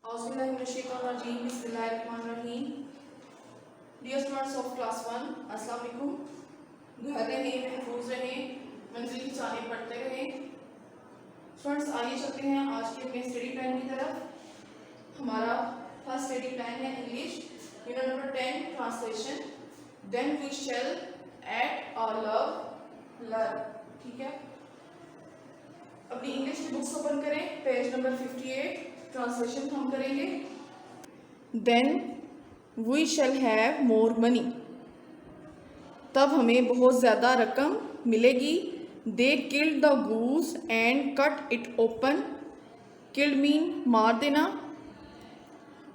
बिस्मिल्लाहिर्रहमानिर्रहीम। Dear students of class 1, अस्सलाम वालेकुम। घर रहें, महफूज रहें, मंजिल की जानिब पढ़ते रहें। स्टूडेंट्स आइए चलते हैं आज के अपने स्टडी प्लान की तरफ। हमारा फर्स्ट स्टडी प्लान है English unit number 10 translation. Then we shall eat our love learn. ठीक है, अपनी इंग्लिश की बुक्स ओपन करें, पेज नंबर 58 ट्रांसलेशन हम करेंगे। Then we shall have more money, तब हमें बहुत ज़्यादा रकम मिलेगी। They killed the goose and cut it open. Killed mean मार देना।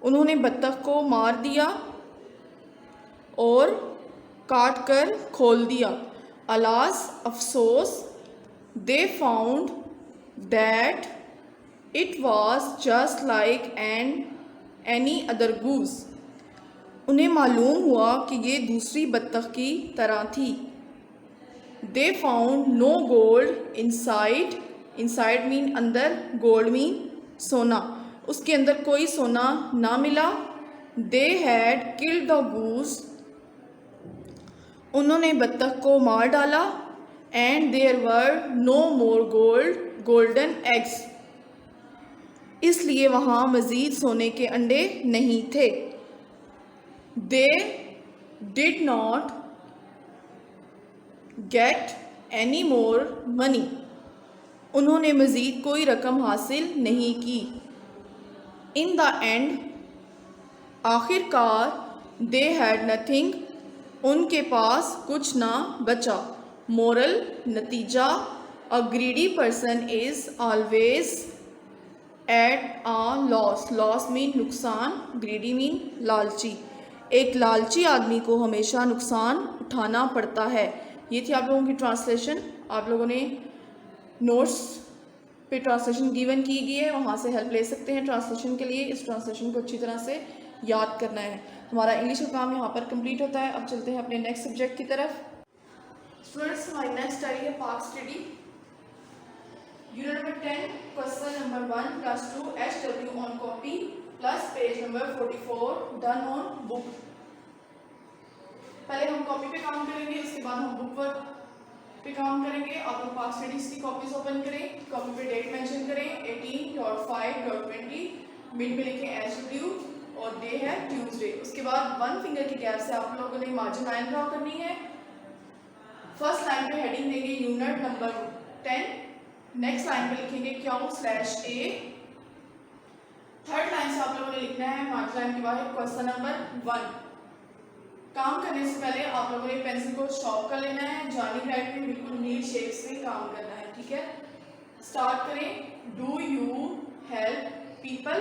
उन्होंने बत्तख को मार दिया और काट कर खोल दिया। अलास अफसोस, they found that it was just like any other goose. उन्हें मालूम हुआ कि ये दूसरी बत्तख की तरह थी। They found no gold inside. Inside mean अंदर, गोल्ड मीन सोना। उसके अंदर कोई सोना ना मिला। They had killed the goose, उन्होंने बत्तख को मार डाला। And there were no more golden eggs, इसलिए वहाँ मज़ीद सोने के अंडे नहीं थे। They did not get any more money, उन्होंने मज़ीद कोई रकम हासिल नहीं की। इन द एंड, आखिरकार, दे हैड नथिंग, उनके पास कुछ ना बचा। मोरल, नतीजा, a greedy person is always at a loss. Loss mean नुकसान, ग्रीडी मीन लालची। एक लालची आदमी को हमेशा नुकसान उठाना पड़ता है। ये थी आप लोगों की ट्रांसलेशन। आप लोगों ने नोट्स पे ट्रांसलेशन गिवन की गई है, वहाँ से हेल्प ले सकते हैं ट्रांसलेशन के लिए। इस ट्रांसलेशन को अच्छी तरह से याद करना है। हमारा इंग्लिश का काम यहाँ पर कंप्लीट होता है। अब चलते हैं अपने नेक्स्ट सब्जेक्ट की तरफ। स्टूडेंट्स, हमारी नेक्स्ट स्टडी है park study unit number 10 question number 1 plus 2 HW on copy plus page number 44 done on book. पहले हम कॉपी पे काम करेंगे, उसके बाद हम बुक वर्क पे काम करेंगे। आप लोग पार्क स्टडीज की कॉपीज ओपन करें, कॉपी पे डेट मेंशन करें 18.5.20, मिड में लिखें HW और डे है ट्यूसडे। उसके बाद 1 फिंगर की गैप से आप लोगों ने मार्जिन लाइन ड्रॉ करनी है। फर्स्ट लाइन पे हेडिंग देंगे यूनिट नंबर 10, नेक्स्ट लाइन पे लिखेंगे Q/A। थर्ड लाइन से आप लोगों ने लिखना है मार्जिन लाइन के बाद क्वेश्चन नंबर 1। काम करने से पहले आप लोगों ने पेंसिल को शॉर्प कर लेना है, जानी राइट में बिल्कुल नीट शेप्स में काम करना है। ठीक है, स्टार्ट करें। डू यू हेल्प पीपल,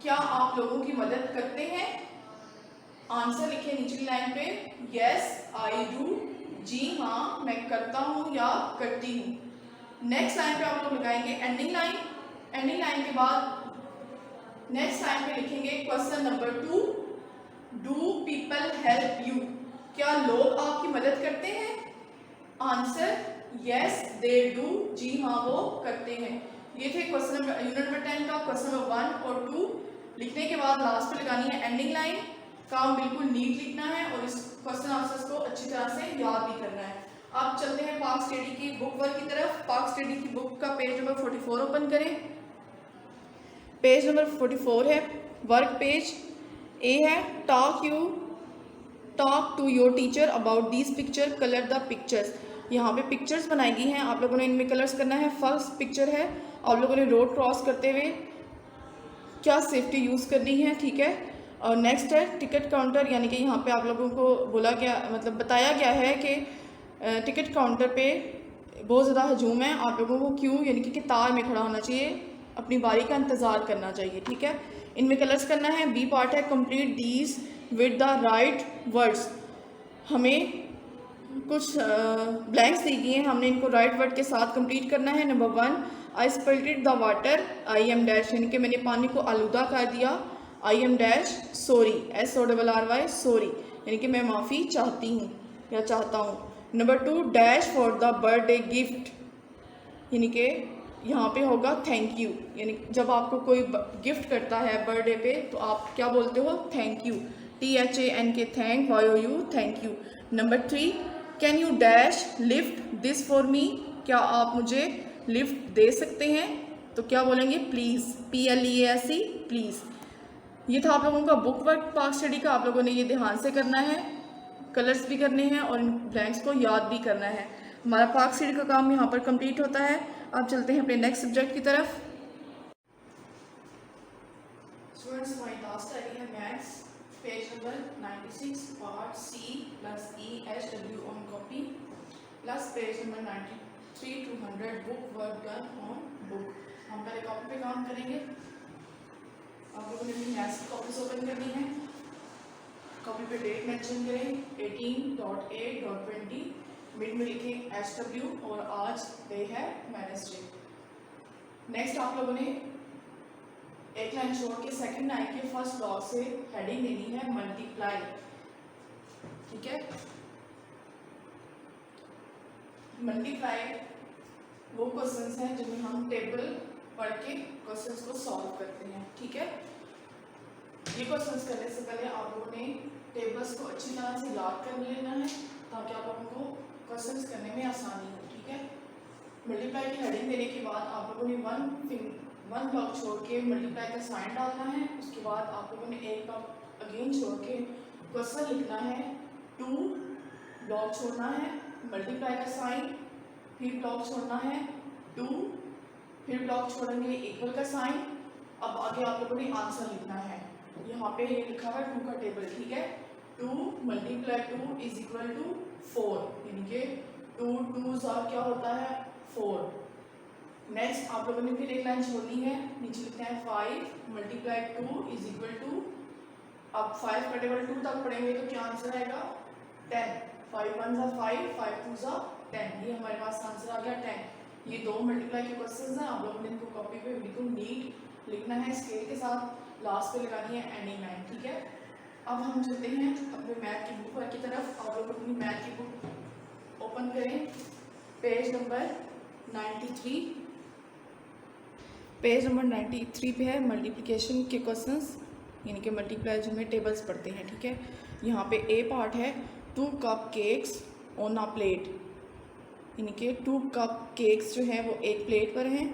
क्या आप लोगों की मदद करते हैं? आंसर लिखे निचली लाइन पे, यस आई डू, जी हाँ मैं करता हूँ या करती हूँ। नेक्स्ट लाइन पे आप लोग लगाएंगे एंडिंग लाइन। एंडिंग लाइन के बाद नेक्स्ट लाइन पे लिखेंगे question number 2, do people help you, क्या लोग आपकी मदद करते हैं? आंसर यस दे डू, जी हाँ वो करते हैं। ये थे क्वेश्चन नंबर यूनिट नंबर 10 का क्वेश्चन नंबर 1 और 2। लिखने के बाद लास्ट पे लगानी है एंडिंग लाइन। काम बिल्कुल नीट लिखना है और इस क्वेश्चन आंसर्स को अच्छी तरह से याद भी करना है। अब चलते हैं पार्क स्टडी की बुक वर्क की तरफ। पार्क स्टडी की बुक का पेज नंबर 44 ओपन करें। पेज नंबर 44 है वर्क पेज। ए है talk to your teacher about these picture, colour the pictures. यहाँ पे पिक्चर्स बनाई गई हैं, आप लोगों ने इनमें कलर्स करना है। फर्स्ट पिक्चर है आप लोगों ने रोड क्रॉस करते हुए क्या सेफ्टी यूज़ करनी है। ठीक है, और नेक्स्ट है टिकट काउंटर, यानी कि यहाँ पे आप लोगों को बोला गया मतलब बताया गया है कि टिकट काउंटर पे बहुत ज़्यादा हजूम है, आप लोगों को क्यों यानी कि कतार में खड़ा होना चाहिए, अपनी बारी का इंतज़ार करना चाहिए। ठीक है, इनमें कलर्स करना है। बी पार्ट है complete these with the right words. हमें कुछ ब्लैंक्स दी गई हैं, हमने इनको राइट वर्ड के साथ कंप्लीट करना है। Number 1, I spilted the water, I am dash, यानी कि मैंने पानी को आलूदा कर दिया। I am dash sorry, SORRY sorry, यानी कि मैं माफ़ी चाहती हूँ या चाहता हूँ। Number 2, dash for the birthday gift, यानी कि यहाँ पे होगा थैंक यू, यानी जब आपको कोई गिफ्ट करता है बर्थडे पे तो आप क्या बोलते हो, thank you, THANK, thank, YOU, thank you. Number 3, can you dash lift this for me, क्या आप मुझे लिफ्ट दे सकते हैं, तो क्या बोलेंगे, प्लीज़, PLEASE, प्लीज़। ये था आप लोगों का बुक वर्क पार्क स्टडी का। आप लोगों ने ये ध्यान से करना है, कलर्स भी करने हैं और इन ब्लैंक्स को याद भी करना है। हमारा पार्क स्टडी का काम यहाँ पर कंप्लीट होता है। अब चलते हैं अपने नेक्स्ट सब्जेक्ट की तरफ। स्टूडेंट्स, हमारी लास्ट स्टडी है maths, page number 96, part C plus EHW on copy plus page number 93 to 100 book work done on book. हम पहले कॉपी पे काम करेंगे। आप लोगों ने अपनी मैथ्स की कॉपीज ओपन करनी है। कॉपी पे डेट मेंशन करें 18.8.20, मिड में लिखें HW और आज डे है वेडनेसडे। नेक्स्ट आप लोगों ने एक लाइन छोड़ के सेकंड लाइन के फर्स्ट ब्लॉक से हेडिंग देनी है मल्टीप्लाई, ठीक है। मल्टीप्लाई वो क्वेश्चंस हैं जिनमें हम टेबल पढ़ के क्वेश्चंस को सॉल्व करते हैं, ठीक है। ये क्वेश्चंस करने से पहले आप लोगों ने टेबल्स को अच्छी तरह से याद कर लेना है ताकि आप लोगों को क्वेश्चंस करने में आसानी हो, ठीक है। मल्टीप्लाई की हेडिंग देने के बाद आप लोगों ने वन ब्लॉक छोड़ के मल्टीप्लाई का साइन डालना है। उसके बाद आप लोगों ने एक ब्लॉक अगेन छोड़ के क्वेश्चन लिखना है, 2 ब्लॉक छोड़ना है, मल्टीप्लाई का साइन, फिर ब्लॉक छोड़ना है 2, फिर ब्लॉक छोड़ेंगे इक्वल का साइन। अब आगे आप लोगों ने आंसर लिखना है। यहाँ पे ये लिखा हुआ है 2 का टेबल, ठीक है। 2 मल्टीप्लाई 2 इज इक्वल टू 4, यानी कि 2 2s क्या होता है 4। नेक्स्ट आप लोगों ने फिर एक लाइन छोड़नी है, नीचे लिखना है 5 मल्टीप्लाई 2 इज इक्वल टू, अब 5 का टेबल 2 तक पढ़ेंगे तो क्या आंसर आएगा 10, 5 1 5, 5 2 10, ये हमारे पास आंसर आ गया 10। ये 2 मल्टीप्लाई के क्वेश्चंस हैं। आप लोगों ने इनको कॉपी पे बिल्कुल नीट लिखना है, स्केल के साथ, लास्ट पे लगानी है एंडिंग लाइन, ठीक है। अब हम चलते हैं अपने मैथ की बुक की तरफ। आप लोग अपनी मैथ की बुक ओपन करें, पेज नंबर 93। पेज नंबर 93 पे है मल्टीप्लिकेशन के क्वेश्चंस, यानी कि मल्टीप्लाई जो में टेबल्स पढ़ते हैं, ठीक है। यहाँ पे ए पार्ट है 2 cup cakes on a plate, यानी कि 2 कप केक्स जो हैं वो एक प्लेट पर हैं।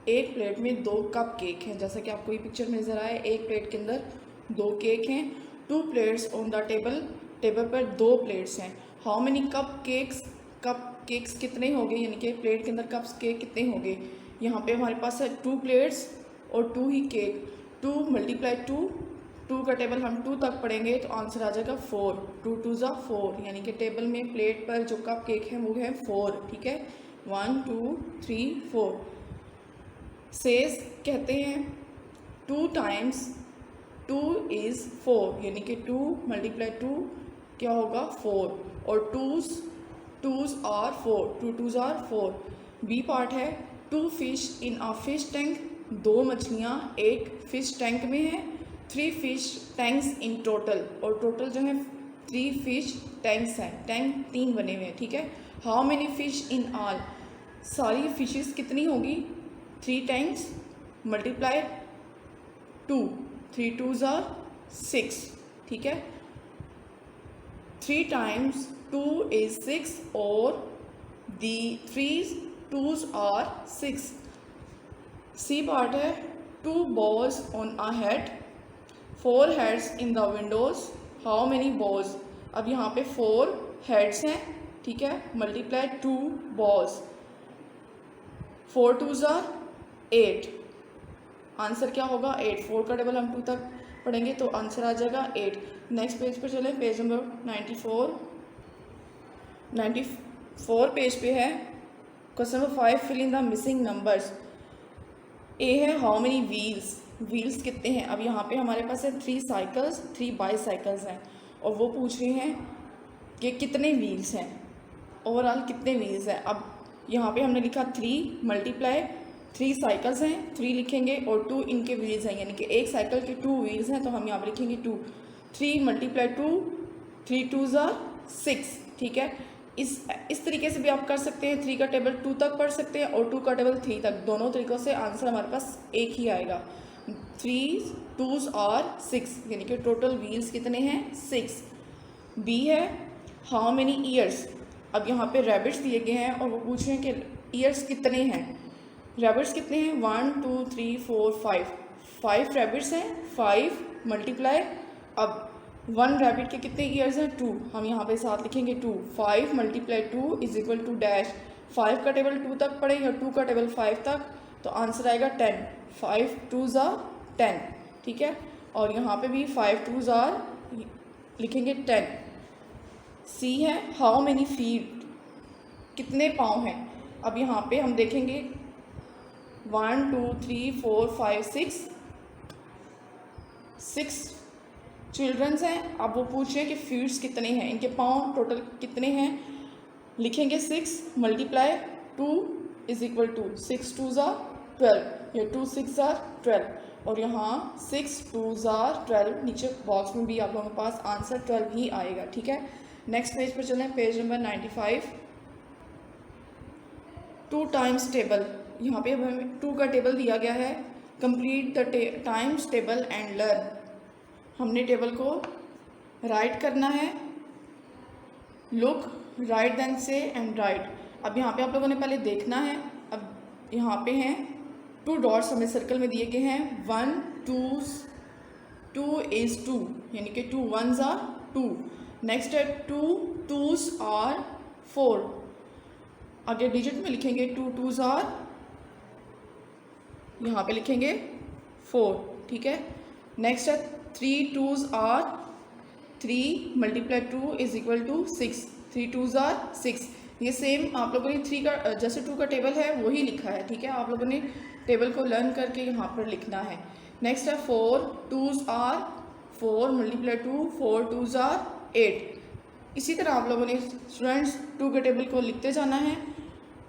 एक प्लेट में 2 कप केक हैं, जैसा कि आपको ये पिक्चर में नज़र आए। एक प्लेट के अंदर 2 केक हैं। 2 plates on the table, table पर 2 प्लेट्स हैं। हाउ मेनी कप केक्स कितने हो गए, यानी कि प्लेट के अंदर कप्स केक कितने हो गए। यहाँ पे हमारे पास है 2 प्लेट्स और 2 ही केक। 2 मल्टीप्लाई 2 का टेबल हम 2 तक पढ़ेंगे तो आंसर आ जाएगा 4, 2 2 4, यानी कि टेबल में प्लेट पर जो कप केक है वो है 4, ठीक है। 1 2 3 4। सेज कहते हैं 2 टाइम्स 2 इज़ 4, यानी कि 2 मल्टीप्लाई 2 क्या होगा 4, और 2s are 4, 2 2s are 4। B part है 2 fish in a fish tank, 2 मछलियाँ एक फिश टैंक में हैं। 3 फिश टैंक्स इन टोटल, और टोटल जो है 3 फिश टैंक्स हैं, टैंक 3 बने हुए हैं, ठीक है। How many fish in all, सारी फिशेस कितनी होगी 3 टैंक्स मल्टीप्लाई 2, 3 2s आर 6, ठीक है। 3 टाइम्स 2 इज 6 और दी 3 2s आर 6। सी पार्ट है 2 balls on a head, 4 heads in the Windows, how many balls। अब यहाँ पे 4 heads हैं, ठीक है, multiply 2 balls, 4 2s are 8, answer क्या होगा 8। 4 का टेबल हम 2 तक पढ़ेंगे तो आंसर आ जाएगा 8। नेक्स्ट पेज पर चलें, पेज नंबर 94 पेज पे है। Question number 5, fill in the missing numbers. A है हाउ मेनी व्हील्स कितने हैं। अब यहाँ पे हमारे पास है 3 साइकिल्स, 3 बाईसाइकिल्स हैं, और वो पूछ रहे हैं कि कितने व्हील्स हैं, ओवरऑल कितने व्हील्स हैं। अब यहाँ पे हमने लिखा 3 मल्टीप्लाई 3 साइकिल्स हैं, 3 लिखेंगे और 2 इनके व्हील्स हैं, यानी कि एक साइकिल के 2 व्हील्स हैं, तो हम यहाँ पे लिखेंगे 2। 3 मल्टीप्लाई 2, 3 2s आर 6, ठीक है। इस तरीके से भी आप कर सकते हैं। 3 का टेबल 2 तक पढ़ सकते हैं और 2 का टेबल 3 तक। दोनों तरीक़ों से आंसर हमारे पास एक ही आएगा। 3 2s और 6, यानी कि टोटल व्हील्स कितने हैं 6। बी है हाउ मेनी ईयर्स। अब यहाँ पे रैबिट्स दिए गए हैं और वो पूछ रहे हैं कि ईयर्स कितने हैं। रैबिट्स कितने हैं 1 2 3 4 5 रैबिट्स हैं। 5 मल्टीप्लाई, अब 1 रैबिट के कितने ईयर्स हैं 2, हम यहाँ पे साथ लिखेंगे 2। 5 multiply 2 is equal to dash. 5 का टेबल 2 तक पढ़े या 2 का टेबल 5 तक, तो आंसर आएगा 10। 5 2s are 10, ठीक है। और यहाँ पे भी 5 2s are लिखेंगे 10। सी है हाउ मेनी फीट, कितने पाँव हैं। अब यहाँ पे हम देखेंगे 1 2 3 4 5 6 चिल्ड्रंस हैं। अब वो पूछ रहे हैं कि फीट्स कितने हैं, इनके पाँव टोटल कितने हैं। लिखेंगे 6 multiply 2 is equal to 6 2s are 12 या 2 6s are 12। और यहाँ 6 2s are 12, नीचे बॉक्स में भी आप लोगों के पास आंसर 12 ही आएगा, ठीक है। नेक्स्ट पेज पर चलें, पेज नंबर 95। 2 टाइम्स टेबल, यहाँ पे हमें 2 का टेबल दिया गया है। Complete the times table and learn. हमने टेबल को राइट करना है। लुक राइट देन से एंड राइट। अब यहाँ पे आप लोगों ने पहले देखना है। अब यहाँ पे हैं 2 डॉट्स हमें सर्कल में दिए गए हैं। 1 2 is 2, यानी कि 2 1s are 2। नेक्स्ट है 2 2s are 4। आगे डिजिट में लिखेंगे 2 2s are, यहाँ पे लिखेंगे 4, ठीक है। नेक्स्ट है 3 2s are 3 multiply 2 is equal to 6। 3 2s are 6। ये सेम आप लोगों ने 3 का जैसे 2 का टेबल है वही लिखा है, ठीक है। आप लोगों ने टेबल को लर्न करके यहाँ पर लिखना है। नेक्स्ट है 4 2s are 4 multiply 2 4 2s are 8। इसी तरह आप लोगों ने स्टूडेंट्स 2 के टेबल को लिखते जाना है।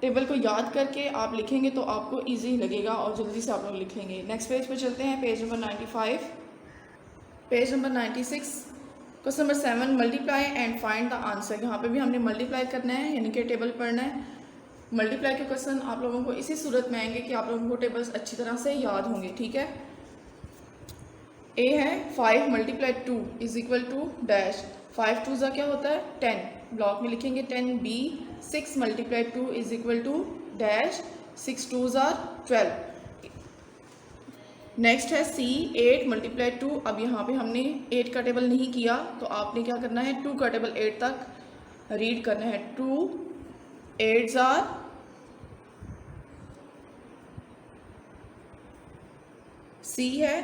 टेबल को याद करके आप लिखेंगे तो आपको इजी लगेगा और जल्दी से आप लोग लिख लेंगे। नेक्स्ट पेज पर चलते हैं, page number 95। Page number 96, question number 7, multiply and find the answer. यहाँ पे भी हमने मल्टीप्लाई करना है, यानी कि टेबल पढ़ना है। मल्टीप्लाई के क्वेश्चन आप लोगों को इसी सूरत में आएंगे कि आप लोगों को टेबल्स अच्छी तरह से याद होंगे, ठीक है। ए है 5 multiply 2 is equal to dash. 5 2s क्या होता है 10, ब्लॉक में लिखेंगे 10। B 6 multiply 2 is equal to dash. 6 2s are 12। Next है सी 8 मल्टीप्लाई 2। अब यहाँ पे हमने 8 का टेबल नहीं किया, तो आपने क्या करना है 2 का टेबल 8 तक रीड करना है। 2 8s are, सी है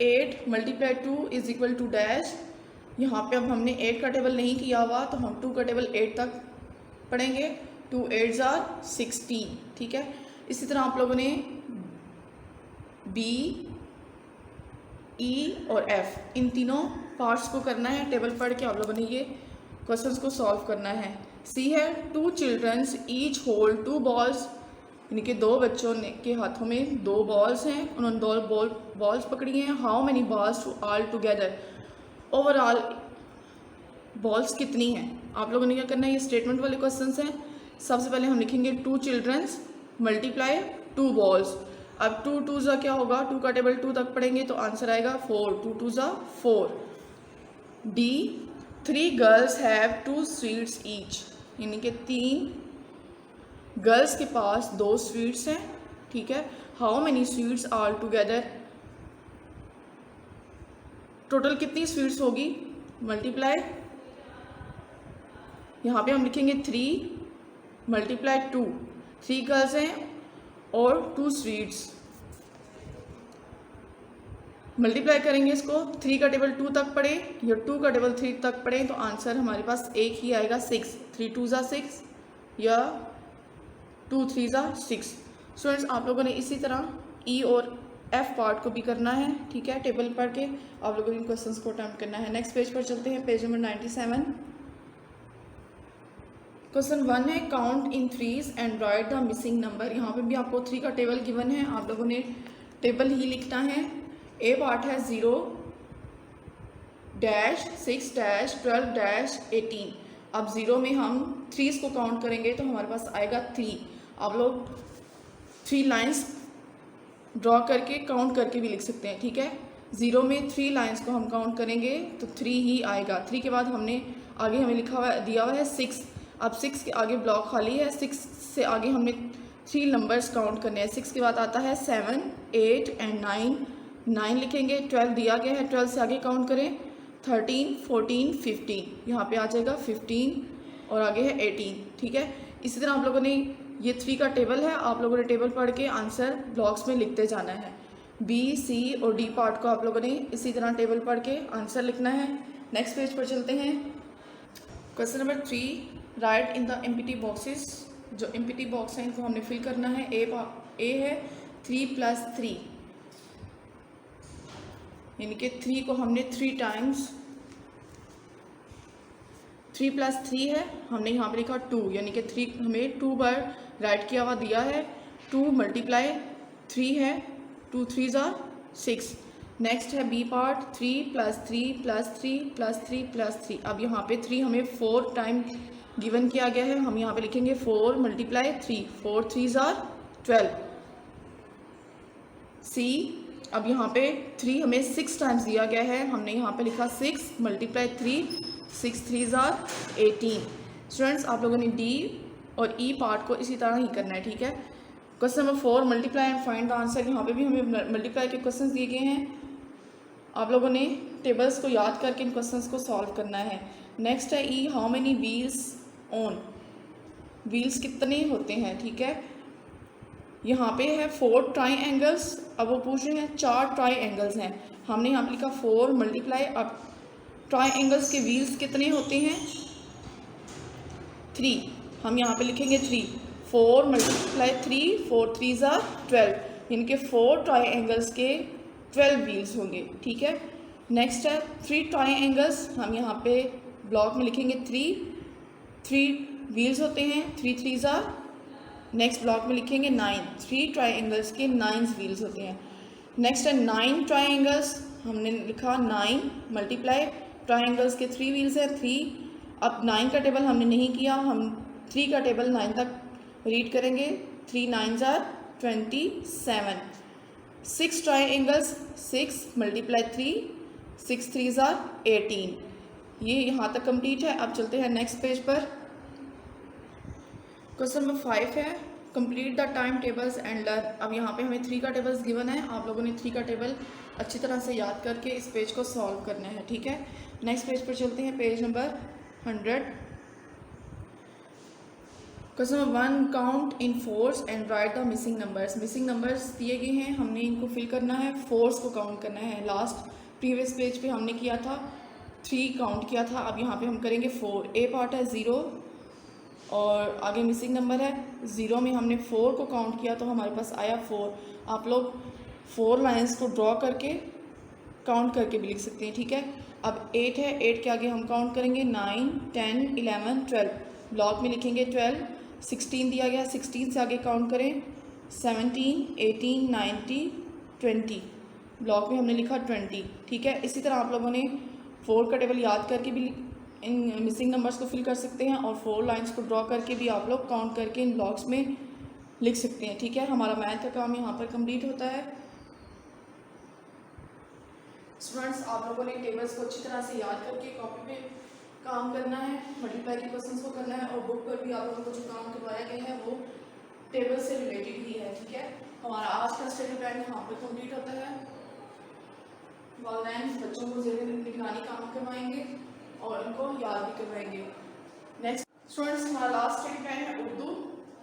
8 multiply 2 is equal to dash. यहाँ पे अब हमने 8 का टेबल नहीं किया हुआ, तो हम 2 का टेबल 8 तक पढ़ेंगे। 2 8s are 16, ठीक है। इसी तरह आप लोगों ने बी ई और एफ इन तीनों पार्ट्स को करना है। टेबल पढ़ के आप लोगों ने ये क्वेश्चंस को सॉल्व करना है। सी है 2 चिल्ड्रंस ईच होल्ड 2 बॉल्स, यानी कि 2 बच्चों के हाथों में 2 बॉल्स हैं, उन्होंने 2 बॉल्स पकड़ी हैं। How many balls to all together, overall balls कितनी हैं। आप लोगों ने क्या करना है, ये स्टेटमेंट वाले क्वेश्चंस हैं। सबसे पहले हम लिखेंगे 2 चिल्ड्रंस मल्टीप्लाई 2 बॉल्स। अब 2 2s क्या होगा, 2 का टेबल 2 तक पढ़ेंगे तो आंसर आएगा 4। 2 2s 4। D 3 girls have 2 sweets each, यानी कि 3 गर्ल्स के पास 2 स्वीट्स हैं, ठीक है। How many sweets are together, total कितनी स्वीट्स होगी, मल्टीप्लाई, यहाँ पे हम लिखेंगे 3 मल्टीप्लाई 2। 3 गर्ल्स हैं और 2 स्वीट्स, मल्टीप्लाई करेंगे इसको। 3 का टेबल 2 तक पढ़े या 2 का टेबल 3 तक पढ़े तो आंसर हमारे पास एक ही आएगा 6। 3 2s 6 या 2 3s 6। स्टूडेंट्स आप लोगों ने इसी तरह ई और एफ पार्ट को भी करना है, ठीक है। टेबल पढ़ के आप लोगों ने इन क्वेश्चंस को अटेम्प्ट करना है। नेक्स्ट पेज पर चलते हैं, पेज नंबर 97। क्वेश्चन 1 है count in 3s and right the missing number. यहाँ पे भी आपको 3 का टेबल गिवन है, आप लोगों ने टेबल ही लिखना है। ए पार्ट है 0 डैश 6 डैश 12 डैश 18। अब 0 में हम 3 को काउंट करेंगे तो हमारे पास आएगा 3। आप लोग 3 लाइंस ड्रॉ करके काउंट करके भी लिख सकते हैं, ठीक है। 0 में 3 लाइंस को हम काउंट करेंगे तो 3 ही आएगा। 3 के बाद हमने आगे हमें लिखा हुआ दिया हुआ है 6। अब 6 के आगे ब्लॉक खाली है, 6 से आगे हमने 3 नंबर्स काउंट करने हैं। 6 के बाद आता है 7, 8 एंड 9। 9 लिखेंगे। 12 दिया गया है, 12 से आगे काउंट करें 13, 14, 15। यहाँ पे आ जाएगा 15 और आगे है 18, ठीक है। इसी तरह आप लोगों ने ये 3 का टेबल है, आप लोगों ने टेबल पढ़ के आंसर ब्लॉक्स में लिखते जाना है। बी, सी और डी पार्ट को आप लोगों ने इसी तरह टेबल पढ़ के आंसर लिखना है। नेक्स्ट पेज पर चलते हैं। Question number 3, right in the empty boxes. जो एम्प्टी बॉक्स है इनको हमने फिल करना है। ए है 3 + 3, यानी कि 3 को हमने 3 टाइम्स, 3 + 3 है, हमने यहाँ पे लिखा 2, यानी कि 3 हमें 2 बार राइट किया हुआ दिया है। 2 × 3 है, 2 3s are 6। नेक्स्ट है बी पार्ट, 3 + 3 + 3 + 3 + 3। अब यहाँ पे 3 हमें 4 टाइम गिवन किया गया है, हम यहाँ पे लिखेंगे 4 × 3, 4 3s are 12। सी, अब यहाँ पे 3 हमें 6 टाइम्स दिया गया है, हमने यहाँ पे लिखा 6 × 3, 6 3s are 18। स्टूडेंट्स, आप लोगों ने डी और ई पार्ट को इसी तरह ही करना है, ठीक है। Question number 4, multiply and find the answer. यहाँ पे भी हमें मल्टीप्लाई के क्वेश्चंस दिए गए हैं, आप लोगों ने टेबल्स को याद करके इन क्वेश्चंस को सॉल्व करना है। नेक्स्ट है E, how many wheels on. Wheels कितने होते हैं, ठीक है। यहाँ पे है 4 ट्राइंगल्स, अब वो पूछ रहे हैं 4 ट्राइंगल्स हैं, हमने यहाँ पे लिखा 4 मल्टीप्लाई। अब ट्राइंगल्स के व्हील्स कितने होते हैं, 3, हम यहाँ पे लिखेंगे 3, 4 × 3, 4 3s are 12, यानी कि 4 ट्राइंगल्स के 12 व्हील्स होंगे, ठीक है। नेक्स्ट है 3 ट्राइंगल्स, हम यहाँ पे ब्लॉक में लिखेंगे 3 व्हील्स होते हैं, 3 3s are। नेक्स्ट ब्लॉक में लिखेंगे 9, 3 ट्राइंगल्स के 9 व्हील्स होते हैं। नेक्स्ट है 9 ट्राइंगल्स, हमने लिखा 9 मल्टीप्लाई, ट्राइंगल्स के 3 व्हील्स हैं 3। अब 9 का टेबल हमने नहीं किया, हम 3 का टेबल 9 तक रीड करेंगे। 3 9s are 27। 6 triangles, 6 × 3, 6 3s are 18। ये यहाँ तक कंप्लीट है। अब चलते हैं नेक्स्ट पेज पर। क्वेश्चन नंबर 5 है, complete the time tables and learn. अब यहाँ पे हमें 3 का टेबल्स गिवन है, आप लोगों ने 3 का टेबल अच्छी तरह से याद करके इस पेज को सॉल्व करना है, ठीक है। नेक्स्ट पेज पर चलते हैं, page number 100। Question number 1, count in 4s and right the missing numbers. Missing numbers दिए गए हैं, हमने इनको फिल करना है, 4s को काउंट करना है। लास्ट प्रीवियस पेज पे हमने किया था 3 काउंट किया था, अब यहाँ पे हम करेंगे 4। ए पार्ट है 0 और आगे मिसिंग नंबर है 0 में हमने 4 को काउंट किया तो हमारे पास आया 4। आप लोग 4 लाइंस को ड्रॉ करके काउंट करके भी लिख सकते हैं, ठीक है। अब 8 है, 8 के आगे हम काउंट करेंगे 9 10 11 12, ब्लॉक में लिखेंगे 12। 16 दिया गया, 16 से आगे काउंट करें 17 18 19 20, ब्लॉक में हमने लिखा 20, ठीक है। इसी तरह आप लोगों ने 4 का टेबल याद करके भी इन मिसिंग नंबर्स को फिल कर सकते हैं और 4 लाइंस को ड्रॉ करके भी आप लोग काउंट करके इन ब्लॉक्स में लिख सकते हैं, ठीक है। हमारा मैथ का काम यहाँ पर कंप्लीट होता है। स्टूडेंट्स, आप लोगों ने टेबल्स को अच्छी तरह से याद करके कॉपी पे काम करना है, मल्टीप्लाई के क्वेश्चंस को करना है और बुक पर भी आप लोगों को जो काम करवाया गया है वो टेबल से रिलेटेड ही है, ठीक है। हमारा आज का स्टडी प्लान यहाँ पर कंप्लीट होता है। वालिदैन बच्चों को ज़ेर निगरानी काम करवाएंगे और उनको याद भी करवाएंगे। नेक्स्ट स्टूडेंट्स, हमारा लास्ट स्टडी प्लान है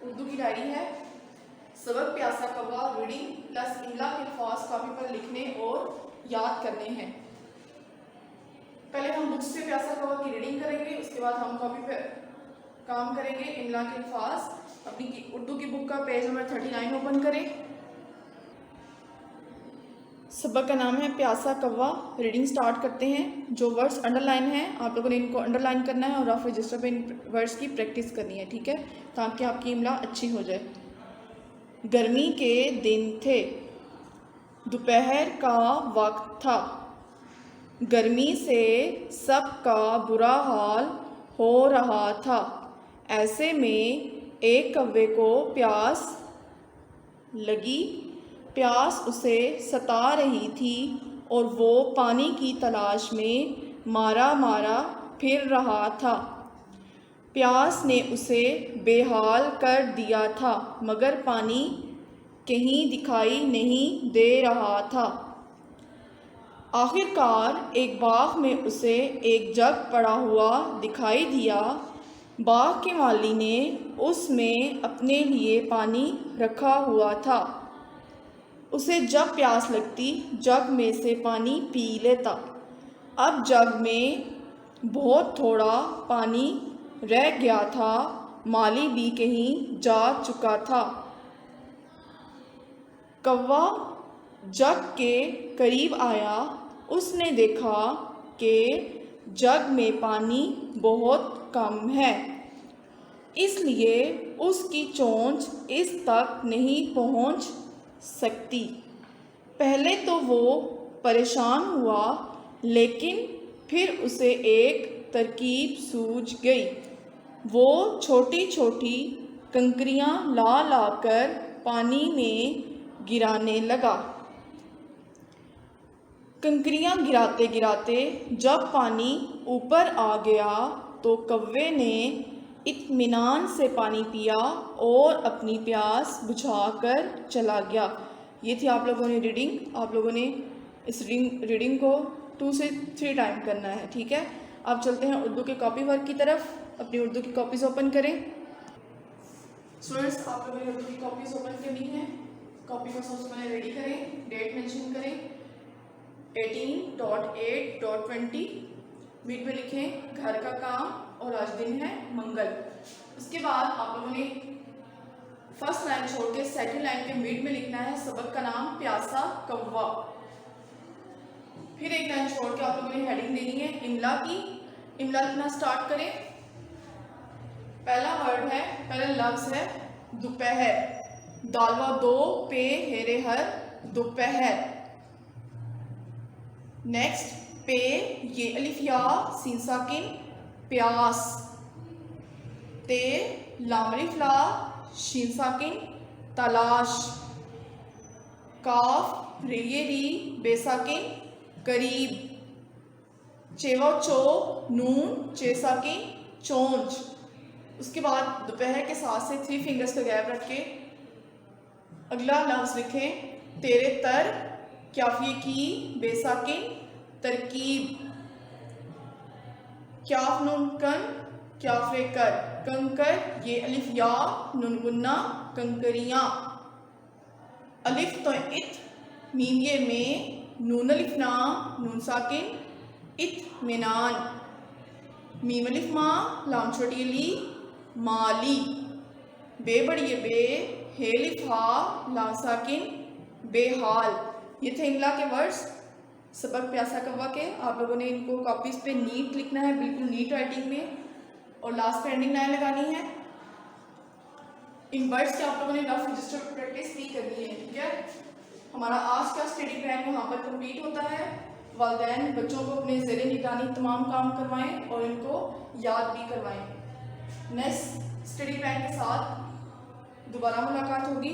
उर्दू की डायरी है। सबक प्यासा कौवा रीडिंग प्लस इमला के अल्फाज कॉपी पर लिखने और याद करने हैं। पहले हम बुक से प्यासा कौवा की रीडिंग करेंगे, उसके बाद हम कॉपी पे काम करेंगे इमला के अल्फाज। अपनी उर्दू की बुक का पेज नंबर 39 ओपन करें। सबक का नाम है प्यासा कौवा, रीडिंग स्टार्ट करते हैं। जो वर्ड्स अंडरलाइन हैं आप लोगों ने इनको अंडरलाइन करना है और रफ रजिस्टर पे इन वर्ड्स की प्रैक्टिस करनी है, ठीक है, ताकि आपकी इमला अच्छी हो जाए। गर्मी के दिन थे, दोपहर का वक्त था, गर्मी से सबका बुरा हाल हो रहा था। ऐसे में एक कौवे को प्यास लगी। प्यास उसे सता रही थी और वो पानी की तलाश में मारा मारा फिर रहा था। प्यास ने उसे बेहाल कर दिया था, मगर पानी कहीं दिखाई नहीं दे रहा था। आखिरकार एक बाग में उसे एक जग पड़ा हुआ दिखाई दिया। बाग के माली ने उसमें अपने लिए पानी रखा हुआ था। उसे जब प्यास लगती जग में से पानी पी लेता। अब जग में बहुत थोड़ा पानी रह गया था। माली भी कहीं जा चुका था। कौवा जग के करीब आया। उसने देखा कि जग में पानी बहुत कम है, इसलिए उसकी चोंच इस तक नहीं पहुंच सकती। पहले तो वो परेशान हुआ, लेकिन फिर उसे एक तरकीब सूझ गई। वो छोटी छोटी कंकरियां ला ला कर पानी में गिराने लगा। कंकरियां गिराते गिराते जब पानी ऊपर आ गया तो कौवे ने इत्मीनान से पानी पिया और अपनी प्यास बुझाकर चला गया। ये थी आप लोगों ने रीडिंग। आप लोगों ने इस रीडिंग को 2 से 3 टाइम करना है, ठीक है। अब चलते हैं उर्दू के कॉपी वर्क की तरफ। अपनी उर्दू की कॉपीज़ ओपन करें। स्टूडेंट्स, आप लोगों ने उर्दू की कॉपीज़ ओपन करनी है। कॉपी को सबसे पहले रेडी करें, डेट मेंशन करें 18.8.20। बीच में लिखें घर का काम और आज दिन है मंगल। उसके बाद आप लोगों ने फर्स्ट लाइन छोड़ के सेकंड लाइन के मिड में लिखना है सबक का नाम प्यासा कौवा। फिर एक लाइन छोड़ के आप लोगों ने हेडिंग देनी है इमला की। इमला लिखना स्टार्ट करें। पहला वर्ड है, पहला लफ्ज है दोपहर। दालवा दो पे हेरे हर दोपहर। नेक्स्ट पे ये अलिफ या सीन साकिन प्यास। ते लाम अलिफ ला शीन साकिन तलाश। काफ रे ये री बेसाकिन करीब। चेवा चो नून चे साकिन चोंच। उसके बाद दोपहर के साथ से 3 फिंगर्स का गैप रख के अगला लफ्ज लिखें तेरे तर क्याफिए की बेसाकिन तरकीब। क्याफ नून कन क्याफे कर कंकर ये अलिफ या नून गुन्ना कंकरियां। अलिफ तो इत मीम ये में नून अलिफ ना नून साकिन इत्मीनान। मीम अलिफ माँ लाम छोटी अली माली। बे बड़ी ये बे हे अलिफ हा लाम साकिन बेहाल। ये थे इमला के वर्ड्स सबक प्यासा कौवा के। आप लोगों ने इनको कॉपीज पे नीट लिखना है, बिल्कुल नीट राइटिंग में, और लास्ट पे एंडिंग लाइन लगानी है। इन वर्ड्स के आप लोगों ने रफ रजिस्टर प्रैक्टिस भी करनी है, ठीक है। हमारा आज का स्टडी प्लान यहाँ पर कंप्लीट होता है। वालिदैन बच्चों को अपने ज़ेरे निगरानी तमाम काम करवाएं और इनको याद भी करवाएं। नेक्स्ट स्टडी प्लान के साथ दोबारा मुलाकात होगी।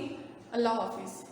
अल्लाह हाफिज़।